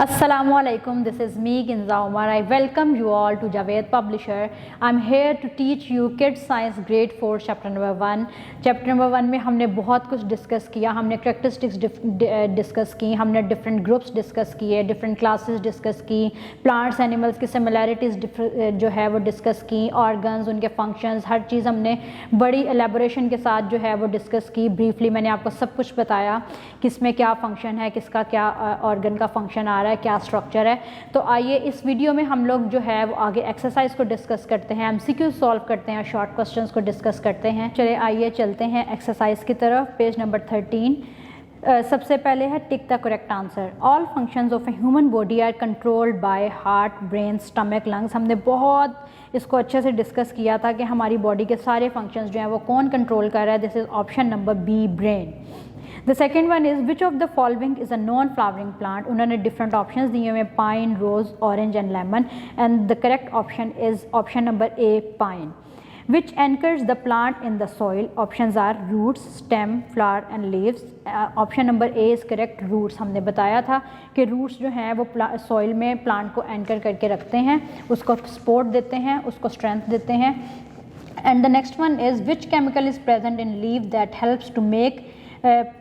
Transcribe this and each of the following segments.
Assalamualaikum, this is me Ginza Umar. I welcome you all to Javed Publisher. I'm here to teach you Kids Science Grade 4 Chapter number 1. Chapter number 1 में हमने बहुत कुछ discuss किया, हमने characteristics discuss की, हमने different groups discuss किए, different classes discuss की, प्लांट्स एनिमल्स की सिमिलैरिटीज़ जो है वो डिस्कस की, ऑर्गन्स, उनके फंक्शंस, हर चीज़ हमने बड़ी एलेबोरेशन के साथ जो है वो डिस्कस की. ब्रीफली मैंने आपको सब कुछ बताया किसमें क्या फंक्शन है, किसका क्या ऑर्गन का फंक्शन आ रहा है, क्या स्ट्रक्चर है. तो आइए इस वीडियो में हम लोग जो है वो आगे एक्सरसाइज को डिस्कस करते हैं, एमसीक्यू सॉल्व करते हैं, शॉर्ट क्वेश्चंस को डिस्कस करते हैं. चलिए आइए चलते हैं एक्सरसाइज की तरफ. Page number 13. सबसे पहले है tick the correct answer. All functions of a human body are controlled by heart, brain, stomach, lungs. हमने बहुत इसको अच्छे से डिस्कस किया था कि हमारी बॉडी के सारे फंक्शंस जो हैं वो कौन कंट्रोल कर रहा है. This is option number B, brain. The second one is which of the following is a non flowering plant. उन्होंने डिफरेंट ऑप्शंस दिए हुए, pine, rose, orange and lemon, and the correct option is option number A, pine. Which anchors the plant in the soil? Options are roots, stem, flower and leaves. Option number A is correct, roots. हमने बताया था कि roots जो हैं वो soil में plant को anchor करके रखते हैं, उसको support देते हैं, उसको strength देते हैं. And the next one is which chemical is present in leaf that helps to make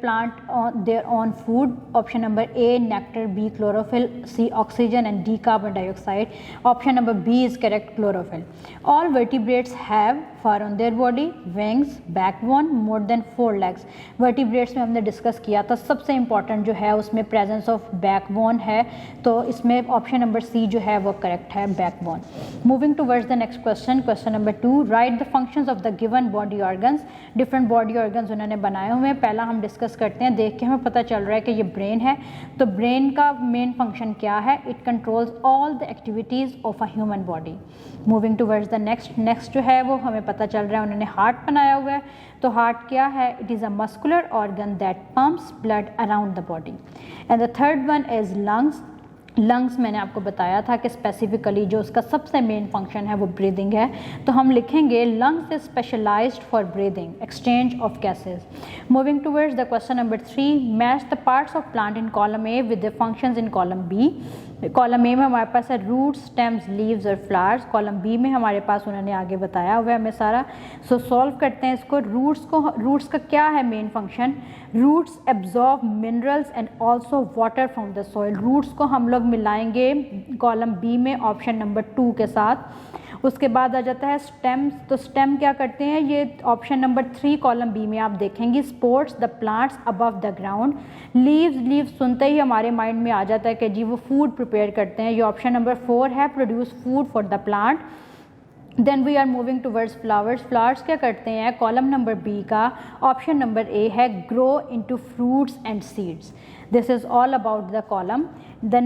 plant their own food. Option number A, nectar. B, chlorophyll. C, oxygen, and D, carbon dioxide. Option number B is correct, chlorophyll. All vertebrates have fur on their body, wings, backbone, more than 4 legs. vertebrates में हमने discuss किया था, सबसे important जो है उसमें presence of backbone है, तो इसमें ऑप्शन नंबर सी जो है वो करेक्ट है, backbone. Moving towards the next question. Question number 2. Right the functions of the given body organs. Different body organs उन्होंने बनाए हुए हैं. पहला हम डिस्कस करते हैं, देख के हमें पता चल रहा है कि ये ब्रेन है. तो ब्रेन का मेन फंक्शन क्या है? It controls all the activities of a human body. Moving towards the next जो है वो हमें पता चल रहा है उन्होंने हार्ट बनाया हुआ है. तो हार्ट क्या है? It is a muscular organ that pumps blood around the body. And the third one is lungs. Lungs मैंने आपको बताया था कि स्पेसिफिकली जो उसका सबसे मेन फंक्शन है वो ब्रीदिंग है. तो हम लिखेंगे lungs is specialised for breathing, exchange of gases. Moving towards the question number 3. Match the parts of plant in column A with the functions in column B. Column A में हमारे पास है रूट्स, स्टेम्स, लीव्स और flowers. Column B में हमारे पास उन्होंने आगे बताया हुआ है हमें सारा. सो सॉल्व करते हैं इसको. रूट्स का क्या है main function? Roots absorb minerals and also water from the soil. Roots को हम लोग मिलाएंगे कॉलम बी में ऑप्शन नंबर 2 के साथ. उसके बाद आ जाता है स्टेम्स. तो स्टेम क्या करते हैं? ये ऑप्शन नंबर 3 कॉलम बी में आप देखेंगे, supports the plants above the ground. Leaves सुनते ही हमारे माइंड में आ जाता है कि जी वो फूड प्रिपेयर करते हैं. ये ऑप्शन नंबर 4 है, produce food for the plant. Then we are moving towards flowers. Flowers क्या करते हैं? कॉलम नंबर बी का ऑप्शन नंबर ए है, grow into fruits and seeds. This is all about the column. Then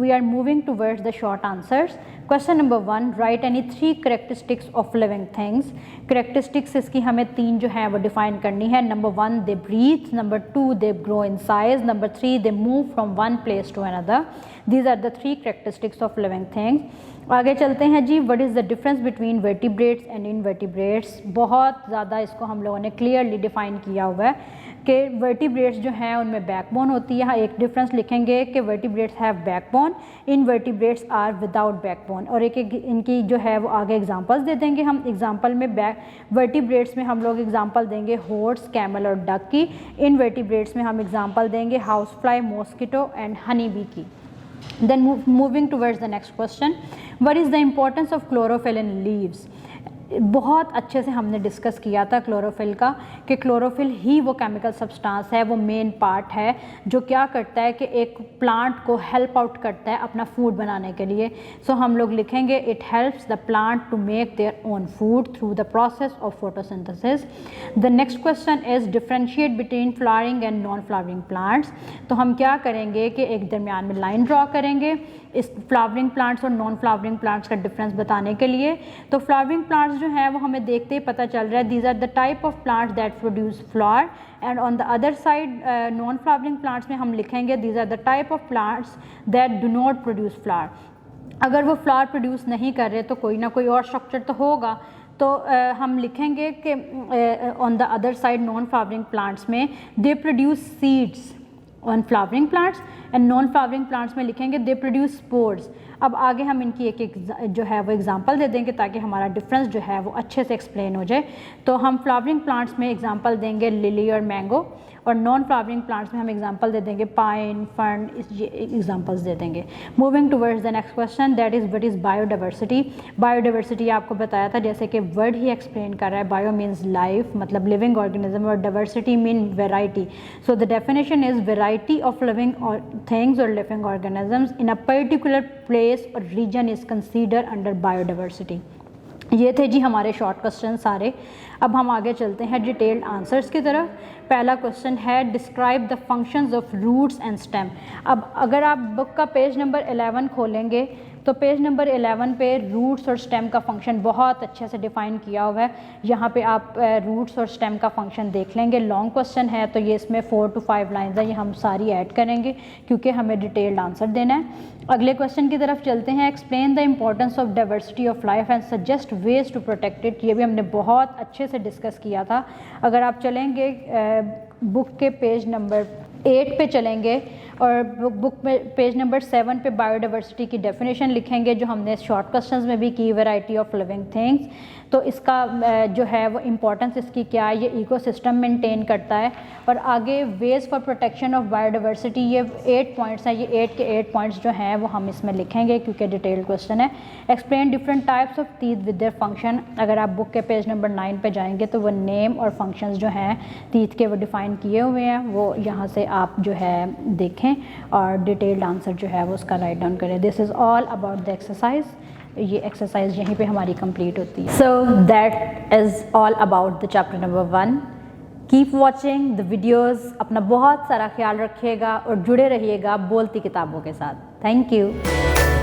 we are moving towards the short answers. Question number 1. Write any 3 characteristics of living things. Characteristics इसकी हमें 3 जो है वो define करनी है. Number 1, they breathe. Number 2, they grow in size. Number 3, they move from one place to another. These are the 3 characteristics of living things. आगे चलते हैं जी. What is the difference between vertebrates and invertebrates? बहुत ज़्यादा इसको हम लोगों ने clearly define किया हुआ है कि वर्टिब्रेट्स जो हैं उनमें बैकबोन होती है. यहाँ एक डिफरेंस लिखेंगे कि vertebrates have backbone, invertebrates are without backbone. और एक इनकी जो है वो आगे एग्जांपल्स दे देंगे हम. एग्जांपल में वर्टिब्रेट्स में हम लोग एग्जांपल देंगे हॉर्स, कैमल और डक की. इनवर्टिब्रेट्स में हम एग्जांपल देंगे house fly, mosquito and honey bee की. Then moving towards the next question. What is the importance of chlorophyll in leaves? बहुत अच्छे से हमने डिस्कस किया था क्लोरोफिल का कि क्लोरोफिल ही वो केमिकल सब्सटेंस है, वो मेन पार्ट है जो क्या करता है कि एक प्लांट को हेल्प आउट करता है अपना फूड बनाने के लिए. सो हम लोग लिखेंगे it helps the plant to make their own food through the process of photosynthesis. The next question is differentiate between flowering and non flowering plants. तो हम क्या करेंगे कि एक दरमियान में लाइन ड्रॉ करेंगे इस फ्लावरिंग प्लांट्स और नॉन फ्लावरिंग प्लांट्स का डिफरेंस बताने के लिए. तो फ्लावरिंग प्लांट्स जो है वो हमें देखते ही पता चल रहा है, these are the type of plants that produce flower. And on the other side non flowering plants में हम लिखेंगे these are the type of plants that do not produce flower. अगर वो फ्लावर प्रोड्यूस नहीं कर रहे तो कोई ना कोई और स्ट्रक्चर तो होगा. तो हम लिखेंगे कि on the other side non flowering plants में they produce seeds. on flowering plants and non flowering plants में लिखेंगे दे प्रोड्यूस स्पोर्स। अब आगे हम इनकी एक जो है वो एग्जांपल दे देंगे ताकि हमारा डिफरेंस जो है वो अच्छे से एक्सप्लेन हो जाए। तो हम फ्लावरिंग प्लांट्स में एग्जांपल देंगे लिली और मैंगो, और नॉन फ्लावरिंग प्लांट्स में हम एग्जांपल दे देंगे पाइन, फर्न, ये एग्जांपल्स दे देंगे। Moving towards the next question, that is what is biodiversity. Biodiversity आपको बताया था, जैसे कि वर्ड ही एक्सप्लेन कर रहा है, बायो मीन्स लाइफ, मतलब लिविंग ऑर्गेनिज्म, और diversity mean variety. So the definition is variety of living things और living organisms in a particular place और region is consider under biodiversity. ये थे जी हमारे शॉर्ट क्वेश्चन सारे। अब हम आगे चलते हैं डिटेल्ड आंसर्स की तरफ। पहला क्वेश्चन है describe the functions of roots and stem. अब अगर आप बुक का पेज नंबर 11 खोलेंगे तो पेज नंबर 11 पे रूट्स और स्टेम का फंक्शन बहुत अच्छे से डिफ़ाइन किया हुआ है। यहाँ पे आप रूट्स और स्टेम का फंक्शन देख लेंगे। लॉन्ग क्वेश्चन है तो ये इसमें 4 to 5 लाइन्स है, ये हम सारी ऐड करेंगे क्योंकि हमें डिटेल्ड आंसर देना है। अगले क्वेश्चन की तरफ चलते हैं। Explain the importance of diversity of life and suggest ways to protect it. ये भी हमने बहुत अच्छे से डिस्कस किया था। अगर आप चलेंगे बुक के पेज नंबर 8 पे चलेंगे और बुक में पेज नंबर 7 पे बायोडाइवर्सिटी की डेफिनेशन लिखेंगे जो हमने शॉर्ट क्वेश्चंस में भी की, वैरायटी ऑफ लिविंग थिंग्स। तो इसका जो है वो इम्पोर्टेंस इसकी क्या है, ये इकोसिस्टम मेंटेन करता है। और आगे ways for protection of biodiversity, ये 8 पॉइंट्स हैं, ये 8 के 8 पॉइंट्स जो हैं वो हम इसमें लिखेंगे क्योंकि डिटेल्ड क्वेश्चन है। Explain different types of teeth with their function. अगर आप बुक के पेज नंबर 9 पे जाएंगे तो वो नेम और फंक्शंस जो हैं टीथ के वो डिफ़ाइन किए हुए हैं, वो यहाँ से आप जो है देखें और डिटेल्ड आंसर जो है वो उसका राइट डाउन करें। This is all about the exercise. ये एक्सरसाइज यहीं पे हमारी कंप्लीट होती है। So that is all about the chapter number 1। Keep watching the videos. अपना बहुत सारा ख्याल रखिएगा और जुड़े रहिएगा बोलती किताबों के साथ। Thank you.